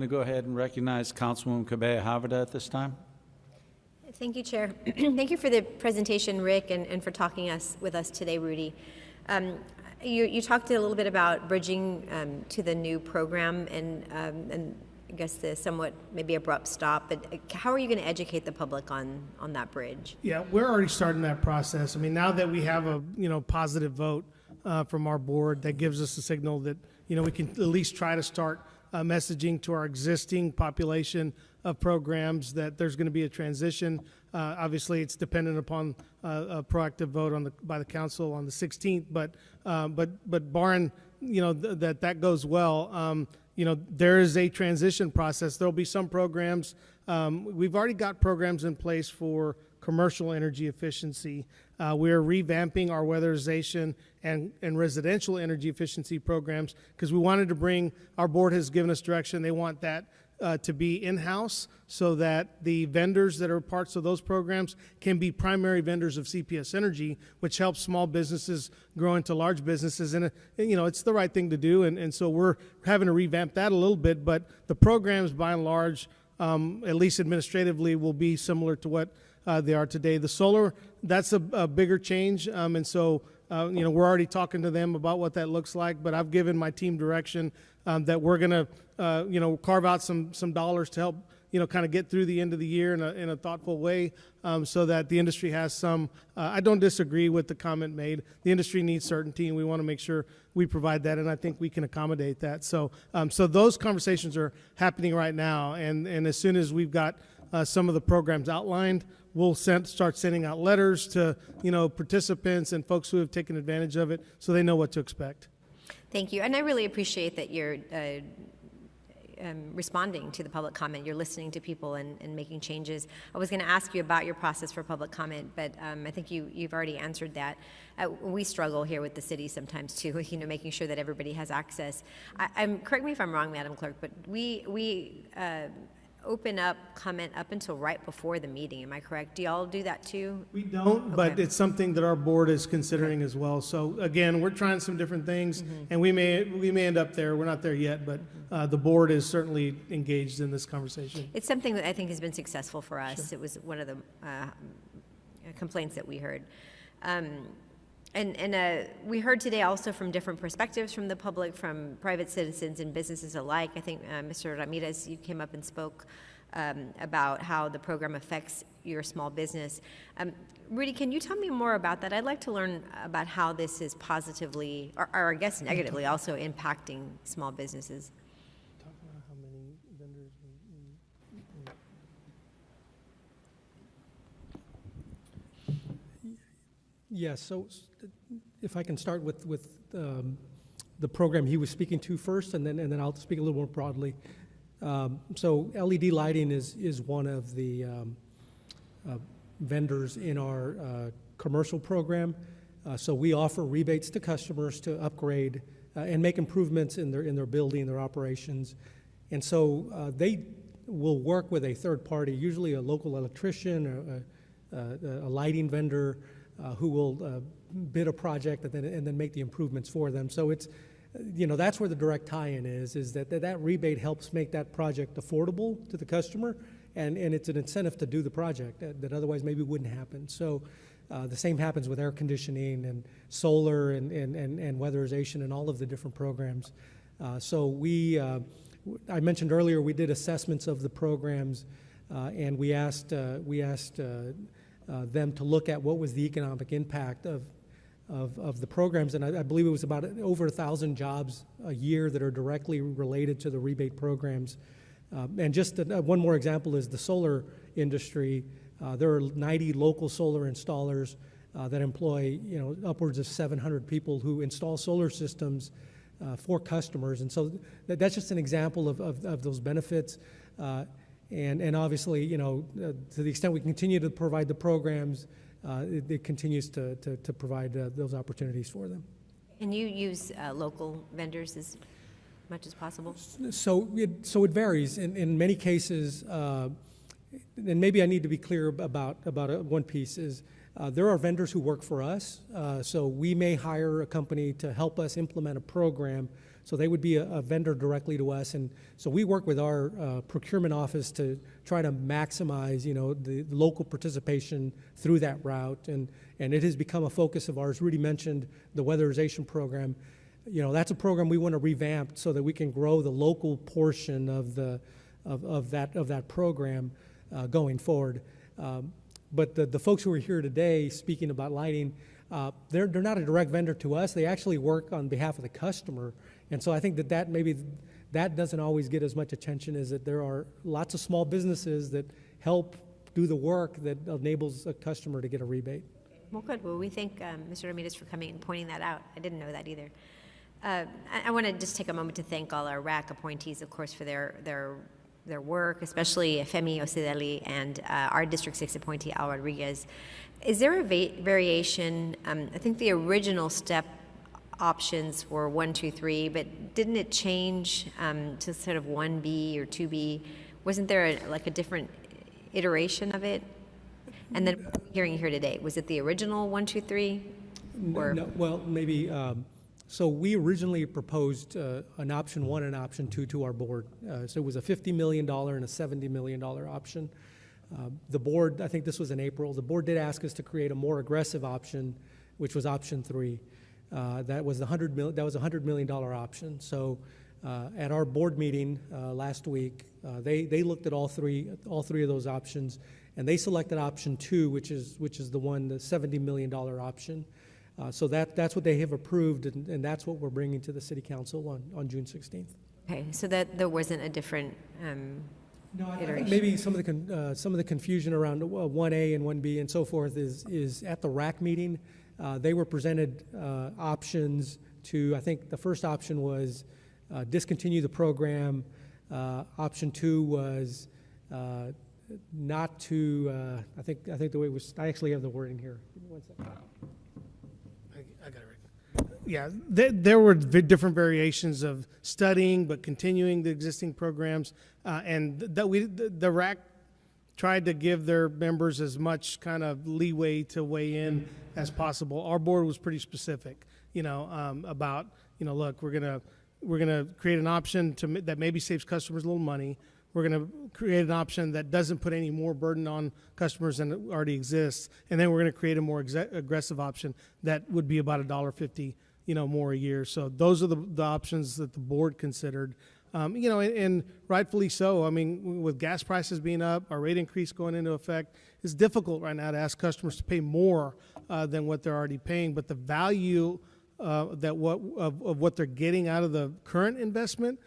to go ahead and recognize Councilwoman Cabello Havrda at this time. Thank you, Chair. Thank you for the presentation, Rick, and for talking with us today, Rudy. You talked a little bit about bridging to the new program and I guess the somewhat maybe abrupt stop, but how are you going to educate the public on that bridge? Yeah, we're already starting that process. I mean, now that we have a positive vote from our board, that gives us a signal that we can at least try to start messaging to our existing population of programs that there's going to be a transition. Obviously, it's dependent upon a proactive vote by the council on the 16th. But barring that goes well, there is a transition process. There'll be some programs. We've already got programs in place for commercial energy efficiency. We're revamping our weatherization and residential energy efficiency programs because we wanted to bring, our board has given us direction, they want that to be in-house so that the vendors that are parts of those programs can be primary vendors of CPS Energy, which helps small businesses grow into large businesses. And it's the right thing to do. And so we're having to revamp that a little bit, but the programs by and large, at least administratively, will be similar to what they are today. The solar, that's a bigger change. And so we're already talking to them about what that looks like, but I've given my team direction that we're going to, carve out some dollars to help, kind of get through the end of the year in a thoughtful way, so that the industry has some. I don't disagree with the comment made. The industry needs certainty, and we want to make sure we provide that, and I think we can accommodate that. So those conversations are happening right now, and as soon as we've got some of the programs outlined, we'll start sending out letters to participants and folks who have taken advantage of it, so they know what to expect. Thank you, and I really appreciate that you're responding to the public comment. You're listening to people and making changes. I was going to ask you about your process for public comment, but I think you've already answered that. We struggle here with the city sometimes too, making sure that everybody has access. Correct me if I'm wrong, Madam Clerk, but we open up comment up until right before the meeting. Am I correct? Do y'all do that too? We don't, but it's something that our board is considering as well. So again, we're trying some different things, and we may end up there. We're not there yet, but the board is certainly engaged in this conversation. It's something that I think has been successful for us. Sure. It was one of the complaints that we heard. We heard today also from different perspectives from the public, from private citizens and businesses alike. I think Mr. Ramirez, you came up and spoke about how the program affects your small business. Rudy, can you tell me more about that? I'd like to learn about how this is positively, or I guess negatively, also impacting small businesses. Talk about how many vendors Yes, so if I can start with the program he was speaking to first, and then I'll speak a little more broadly. So LED lighting is one of the vendors in our commercial program. So we offer rebates to customers to upgrade and make improvements in their building, their operations. And so they will work with a third party, usually a local electrician or a lighting vendor, who will bid a project and then make the improvements for them. So it's, that's where the direct tie-in is that rebate helps make that project affordable to the customer, and it's an incentive to do the project that otherwise maybe wouldn't happen. So the same happens with air conditioning and solar and weatherization and all of the different programs. So I mentioned earlier, we did assessments of the programs, and we asked them to look at what was the economic impact of the programs, and I believe it was about over 1,000 jobs a year that are directly related to the rebate programs. And just one more example is the solar industry. There are 90 local solar installers that employ upwards of 700 people who install solar systems for customers, and so that's just an example of those benefits. And obviously, to the extent we continue to provide the programs, it continues to provide those opportunities for them. And you use local vendors as much as possible? So it varies. In many cases, and maybe I need to be clear about one piece, is there are vendors who work for us. So we may hire a company to help us implement a program So they would be a vendor directly to us. And so we work with our procurement office to try to maximize, the local participation through that route. And it has become a focus of ours. Rudy mentioned the weatherization program. That's a program we want to revamp so that we can grow the local portion of that program going forward. But the folks who are here today speaking about lighting, they're not a direct vendor to us. They actually work on behalf of the customer. And so I think that maybe that doesn't always get as much attention, as that there are lots of small businesses that help do the work that enables a customer to get a rebate. Well, good. Well, we thank Mr. Ramirez for coming and pointing that out. I didn't know that either. I want to just take a moment to thank all our RAC appointees, of course, for their work, especially Femi Osideli and our District 6 appointee, Al Rodriguez. Is there a variation? I think the original step options were 1, 2, 3, but didn't it change to sort of 1B or 2B? Wasn't there a different iteration of it? And then hearing here today, was it the original 1, 2, 3? Or? No, well, maybe. So we originally proposed an option 1 and option 2 to our board. So it was a $50 million and a $70 million option. The board, I think this was in April, the board did ask us to create a more aggressive option, which was option 3. That was a $100 million option. So at our board meeting last week, they looked at all three of those options, and they selected option 2, which is the $70 million option. So that's what they have approved, and that's what we're bringing to the City Council on June 16th. Okay, so that there wasn't a different No, I think iteration. maybe some of the confusion around 1A and 1B and so forth is at the RAC meeting. They were presented options to, I think the first option was discontinue the program. Option 2 was not to, I think the way it was, I actually have the wording here. Give me 1 second. I got it right. Yeah, there were different variations of studying, but continuing the existing programs, and the RAC tried to give their members as much kind of leeway to weigh in as possible. Our board was pretty specific, about, look, we're gonna create an option that maybe saves customers a little money. We're going to create an option that doesn't put any more burden on customers than already exists, and then we're going to create a more aggressive option that would be about $1.50, more a year. So those are the options that the board considered, and rightfully so. I mean, with gas prices being up, our rate increase going into effect, it's difficult right now to ask customers to pay more than what they're already paying. But the value of what they're getting out of the current investment,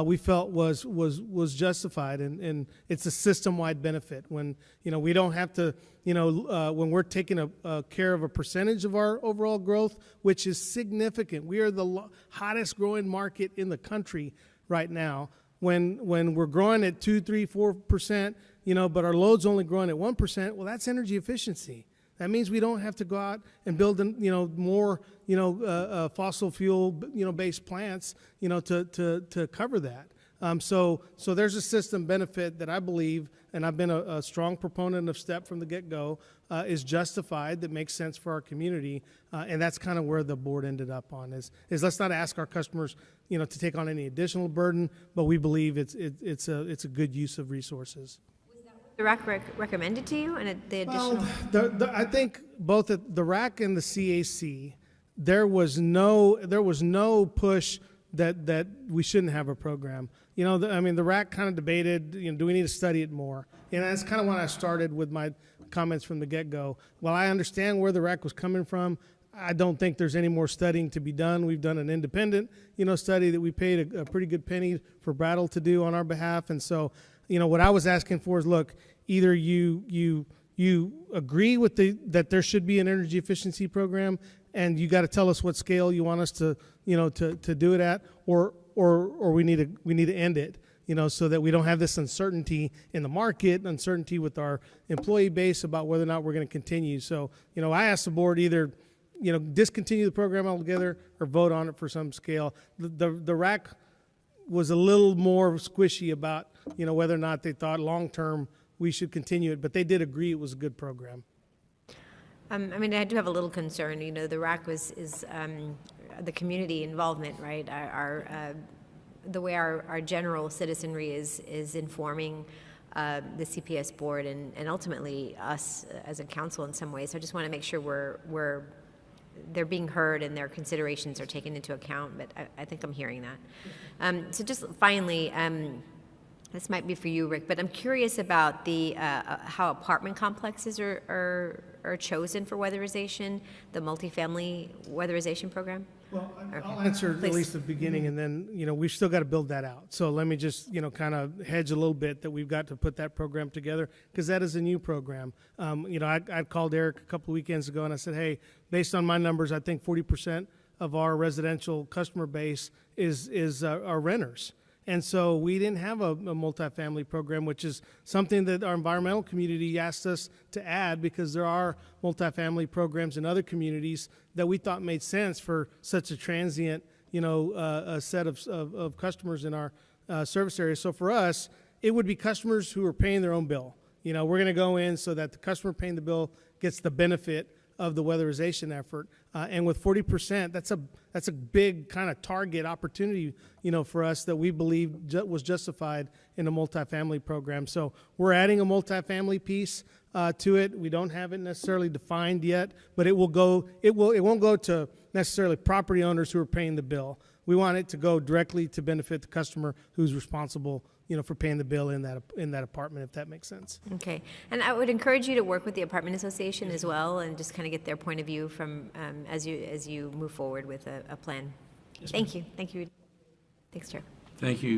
we felt was justified, and it's a system-wide benefit when we don't have to when we're taking a care of a percentage of our overall growth, which is significant. We are the hottest growing market in the country right now. When we're growing at 2, 3, 4%, but our load's only growing at 1%, well, that's energy efficiency. That means we don't have to go out and build, more, fossil fuel, based plants, to cover that. So there's a system benefit that I believe, and I've been a strong proponent of STEP from the get-go, is justified, that makes sense for our community, and that's kind of where the board ended up on. Is let's not ask our customers, to take on any additional burden, but we believe it's a good use of resources. The RAC recommended to you, and the additional. Well, I think both at the RAC and the CAC, there was no push that we shouldn't have a program. The RAC kind of debated, do we need to study it more? And that's kind of when I started with my comments from the get-go. While I understand where the RAC was coming from, I don't think there's any more studying to be done. We've done an independent, study that we paid a pretty good penny for Brattle to do on our behalf, and so. What I was asking for is, look, either you agree with that there should be an energy efficiency program, and you got to tell us what scale you want us to do it at, or we need to end it, so that we don't have this uncertainty in the market, uncertainty with our employee base about whether or not we're going to continue. So, I asked the board either, discontinue the program altogether or vote on it for some scale. The RAC was a little more squishy about, whether or not they thought long-term we should continue it, but they did agree it was a good program. I do have a little concern. The RAC is the community involvement, right? The way our general citizenry is informing the CPS board and ultimately us as a council in some ways. So I just want to make sure they're being heard and their considerations are taken into account, but I think I'm hearing that. So just finally, this might be for you, Rick, but I'm curious about the how apartment complexes are chosen for weatherization, the multifamily weatherization program. Well, I'll Okay. answer Please. at least the beginning, and then, we've still got to build that out. So let me just, kind of hedge a little bit that we've got to put that program together, because that is a new program. I called Eric a couple of weekends ago, and I said, hey, based on my numbers, I think 40% of our residential customer base is our renters. And so we didn't have a multifamily program, which is something that our environmental community asked us to add, because there are multifamily programs in other communities that we thought made sense for such a transient, a set of customers in our service area. So for us, it would be customers who are paying their own bill. We're going to go in so that the customer paying the bill gets the benefit of the weatherization effort. And with 40%, that's a big kind of target opportunity, for us that we believe was justified in a multifamily program. So we're adding a multifamily piece to it. We don't have it necessarily defined yet, but it won't go to necessarily property owners who are paying the bill. We want it to go directly to benefit the customer who's responsible, for paying the bill in that apartment, if that makes sense. Okay, and I would encourage you to work with the apartment association as well, and just kind of get their point of view from as you move forward with a plan. Thank you. Thanks, Chair. Thank you.